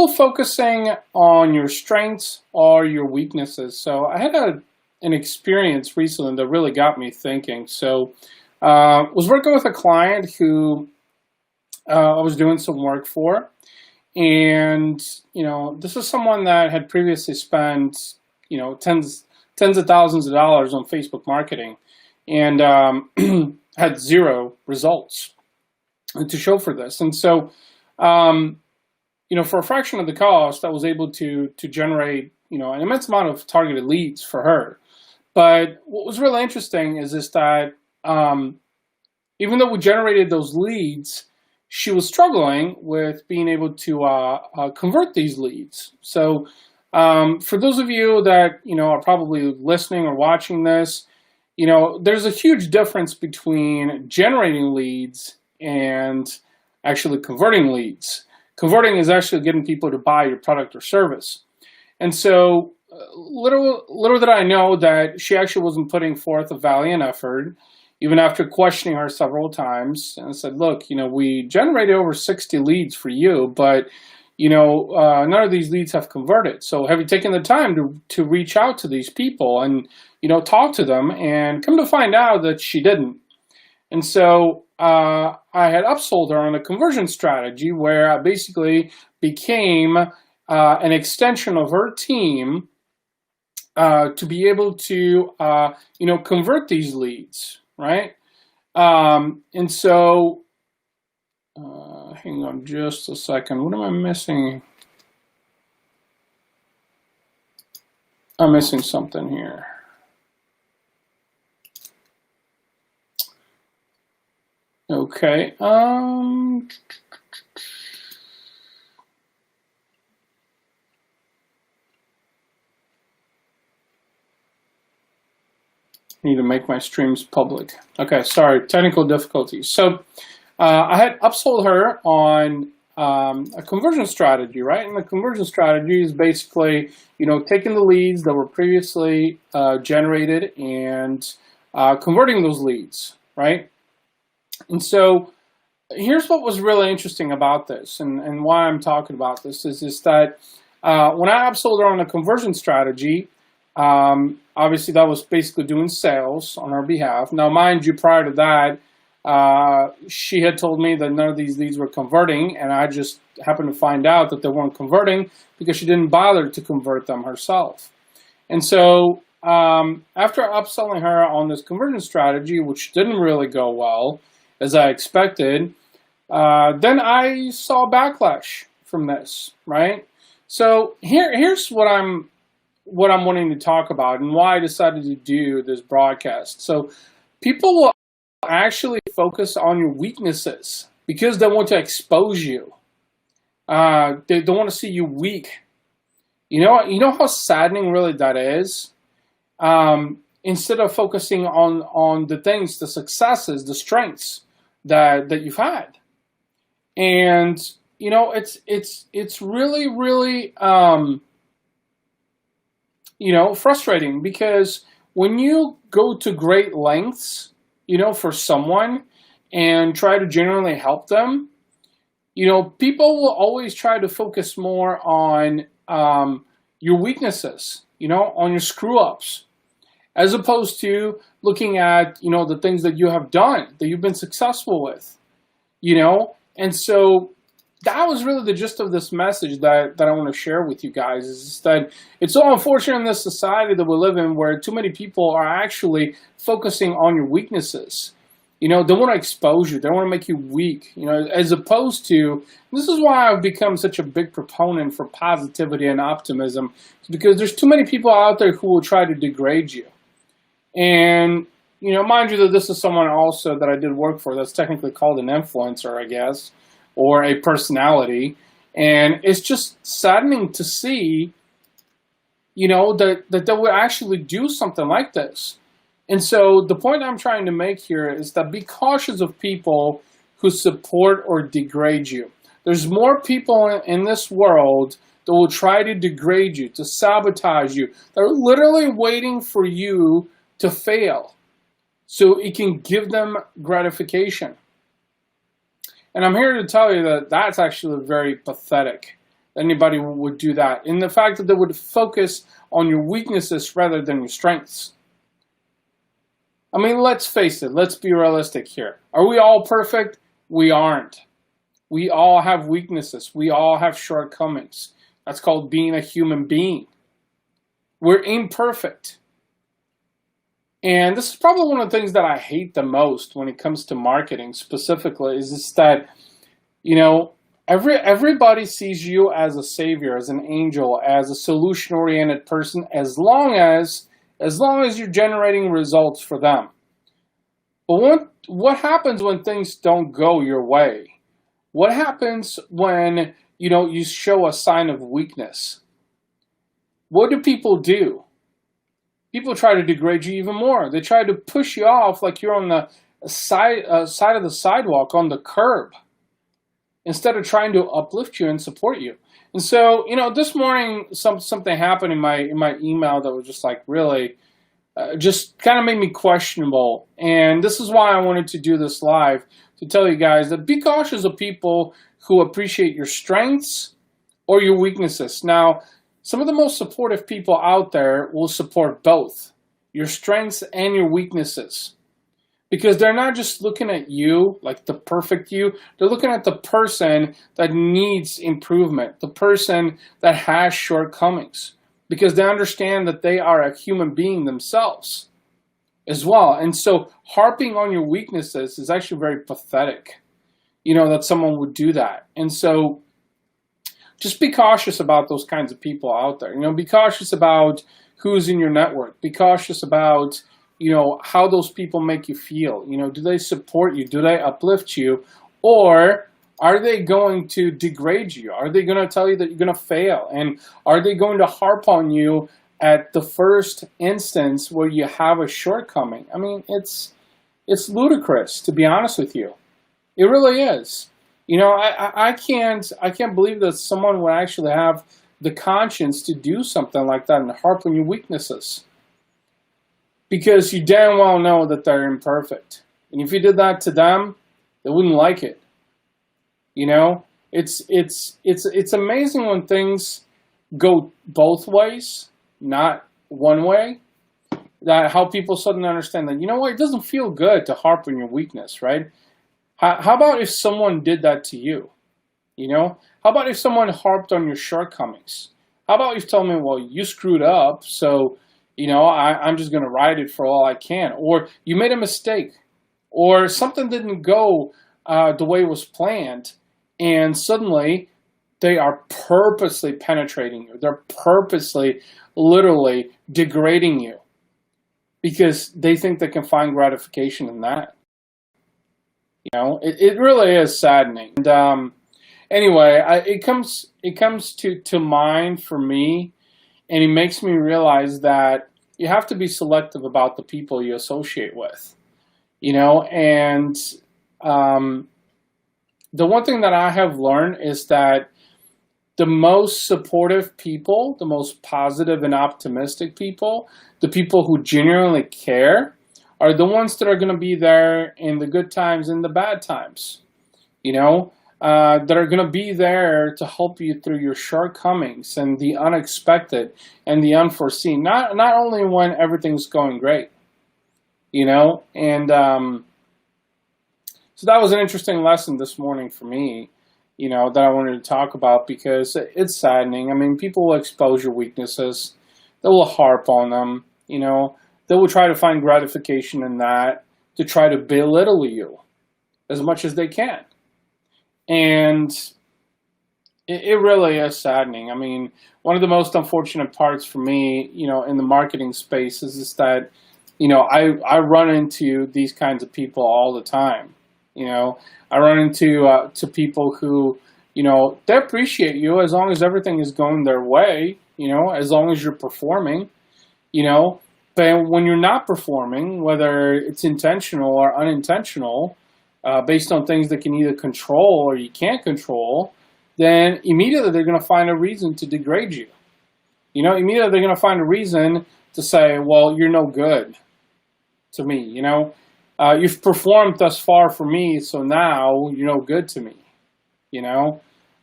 people focusing on your strengths or your weaknesses. So I had an experience recently that really got me thinking. So was working with a client who I was doing some work for, and this is someone that had previously spent tens of thousands of dollars on Facebook marketing, and had zero results to show for this. And so for a fraction of the cost, I was able to generate, an immense amount of targeted leads for her. But what was really interesting is that even though we generated those leads, she was struggling with being able to convert these leads. So for those of you that, are probably listening or watching this, there's a huge difference between generating leads and actually converting leads. Converting is actually getting people to buy your product or service. And so little did I know that she actually wasn't putting forth a valiant effort, even after questioning her several times. And I said, look, we generated over 60 leads for you, but none of these leads have converted. So have you taken the time to reach out to these people and, talk to them? And come to find out that she didn't. And so I had upsold her on a conversion strategy where I basically became an extension of her team to be able to, convert these leads, right? And so, hang on just a second. What am I missing? I'm missing something here. Okay. Need to make my streams public. Okay, sorry, technical difficulties. So I had upsold her on a conversion strategy, right? And the conversion strategy is basically, taking the leads that were previously generated and converting those leads, right? And so here's what was really interesting about this, and why I'm talking about this is that when I upsold her on a conversion strategy, obviously that was basically doing sales on her behalf. Now, mind you, prior to that, she had told me that none of these leads were converting, and I just happened to find out that they weren't converting because she didn't bother to convert them herself. And so after upselling her on this conversion strategy, which didn't really go well, as I expected, then I saw backlash from this, right? So here's what I'm wanting to talk about and why I decided to do this broadcast. So people will actually focus on your weaknesses because they want to expose you. They don't want to see you weak. You know how saddening really that is? Instead of focusing on the things, the successes, the strengths that you've had. And it's really, really frustrating, because when you go to great lengths, for someone and try to genuinely help them, people will always try to focus more on your weaknesses, on your screw ups, as opposed to looking at, the things that you have done, that you've been successful with, And so that was really the gist of this message that I want to share with you guys, is that it's so unfortunate in this society that we live in, where too many people are actually focusing on your weaknesses. They want to expose you. They want to make you weak, as opposed to, this is why I've become such a big proponent for positivity and optimism, because there's too many people out there who will try to degrade you. And, mind you that this is someone also that I did work for that's technically called an influencer, I guess, or a personality. And it's just saddening to see, that they would actually do something like this. And so the point I'm trying to make here is that be cautious of people who support or degrade you. There's more people in this world that will try to degrade you, to sabotage you. They're literally waiting for you to fail so it can give them gratification. And I'm here to tell you that that's actually very pathetic. anybody would do that. And the fact that they would focus on your weaknesses rather than your strengths. I mean, let's face it, let's be realistic here. Are we all perfect? We aren't. We all have weaknesses. We all have shortcomings. That's called being a human being. We're imperfect. And this is probably one of the things that I hate the most when it comes to marketing specifically, is just that, everybody sees you as a savior, as an angel, as a solution-oriented person, as long as you're generating results for them. But what happens when things don't go your way? What happens when, you show a sign of weakness? What do people do? People try to degrade you even more. They try to push you off like you're on the side of the sidewalk, on the curb, instead of trying to uplift you and support you. And so, this morning something happened in my email that was just like really, just kind of made me questionable. And this is why I wanted to do this live, to tell you guys that be cautious of people who appreciate your strengths or your weaknesses. Now, some of the most supportive people out there will support both your strengths and your weaknesses, because they're not just looking at you, like the perfect you. They're looking at the person that needs improvement, the person that has shortcomings, because they understand that they are a human being themselves as well. And so harping on your weaknesses is actually very pathetic, that someone would do that. And so just be cautious about those kinds of people out there. Be cautious about who's in your network. Be cautious about, how those people make you feel. Do they support you? Do they uplift you? Or are they going to degrade you? Are they going to tell you that you're going to fail? And are they going to harp on you at the first instance where you have a shortcoming? I mean, it's ludicrous, to be honest with you. It really is. I can't believe that someone would actually have the conscience to do something like that and harp on your weaknesses, because you damn well know that they're imperfect. And if you did that to them, they wouldn't like it. It's amazing when things go both ways, not one way. That how people suddenly understand that, it doesn't feel good to harp on your weakness, right? How about if someone did that to you? How about if someone harped on your shortcomings? How about if you told me, well, you screwed up, so, I'm just going to ride it for all I can. Or you made a mistake. Or something didn't go the way it was planned. And suddenly they are purposely penetrating you. They're purposely, literally degrading you, because they think they can find gratification in that. It really is saddening. And anyway, it comes to mind for me, and it makes me realize that you have to be selective about the people you associate with. And the one thing that I have learned is that the most supportive people, the most positive and optimistic people, the people who genuinely care, are the ones that are going to be there in the good times and the bad times, that are going to be there to help you through your shortcomings and the unexpected and the unforeseen, not only when everything's going great, and so that was an interesting lesson this morning for me, that I wanted to talk about, because it's saddening. I mean, people will expose your weaknesses. They will harp on them, They will try to find gratification in that, to try to belittle you as much as they can. And it really is saddening. I mean, one of the most unfortunate parts for me, in the marketing space is that, I run into these kinds of people all the time. I run into to people who, they appreciate you as long as everything is going their way, as long as you're performing, But when you're not performing, whether it's intentional or unintentional, based on things that can either control or you can't control, then immediately they're going to find a reason to degrade you. Immediately they're going to find a reason to say, well, you're no good to me. You've performed thus far for me, so now you're no good to me.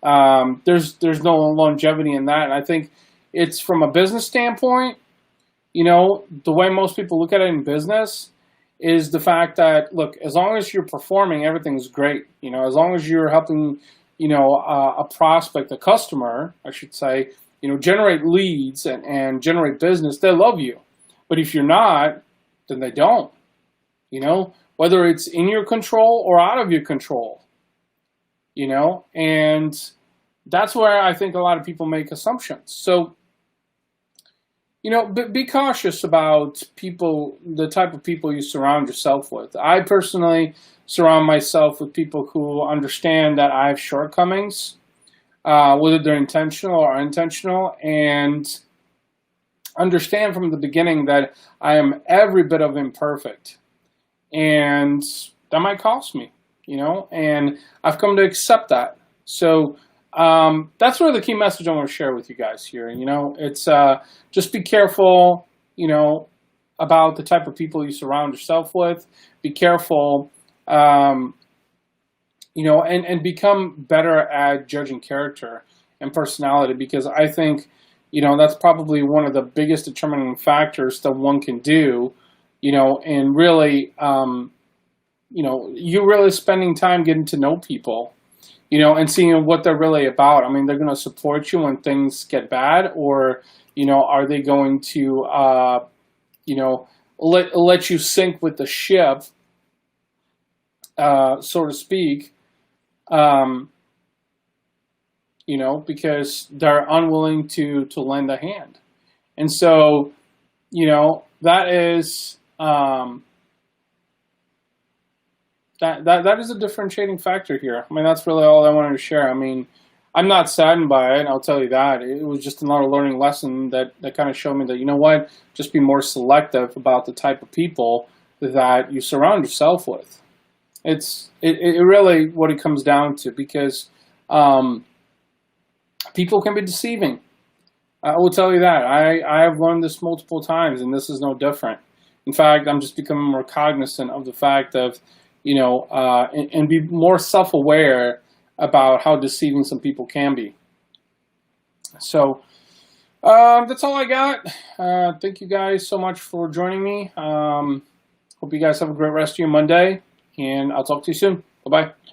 there's no longevity in that. And I think it's from a business standpoint, you know, the way most people look at it in business is the fact that, look, as long as you're performing, everything's great. You know, as long as you're helping, you know, a prospect, a customer, I should say, you know, generate leads and generate business, they love you. But if you're not, then they don't, you know, whether it's in your control or out of your control, you know, and that's where I think a lot of people make assumptions. So, you know, be cautious about people, the type of people you surround yourself with. I personally surround myself with people who understand that I have shortcomings, whether they're intentional or unintentional, and understand from the beginning that I am every bit of imperfect. And that might cost me, you know, and I've come to accept that. So that's really the key message I want to share with you guys here. You know, it's just be careful, you know, about the type of people you surround yourself with. Be careful, you know, and become better at judging character and personality, because I think, you know, that's probably one of the biggest determining factors that one can do, you know, and really, you know, you're really spending time getting to know people, you know, and seeing what they're really about. I mean, they're going to support you when things get bad, or, you know, are they going to, you know, let you sink with the ship, so to speak, you know, because they're unwilling to lend a hand. And so, you know, that is, that is a differentiating factor here. I mean, that's really all I wanted to share. I mean, I'm not saddened by it, I'll tell you that. It was just another learning lesson that kind of showed me that, you know what, just be more selective about the type of people that you surround yourself with. It really what it comes down to, because people can be deceiving. I will tell you that. I have learned this multiple times, and this is no different. In fact, I'm just becoming more cognizant of the fact of, you know, and be more self-aware about how deceiving some people can be. So that's all I got. Thank you guys so much for joining me. Hope you guys have a great rest of your Monday, and I'll talk to you soon. Bye-bye.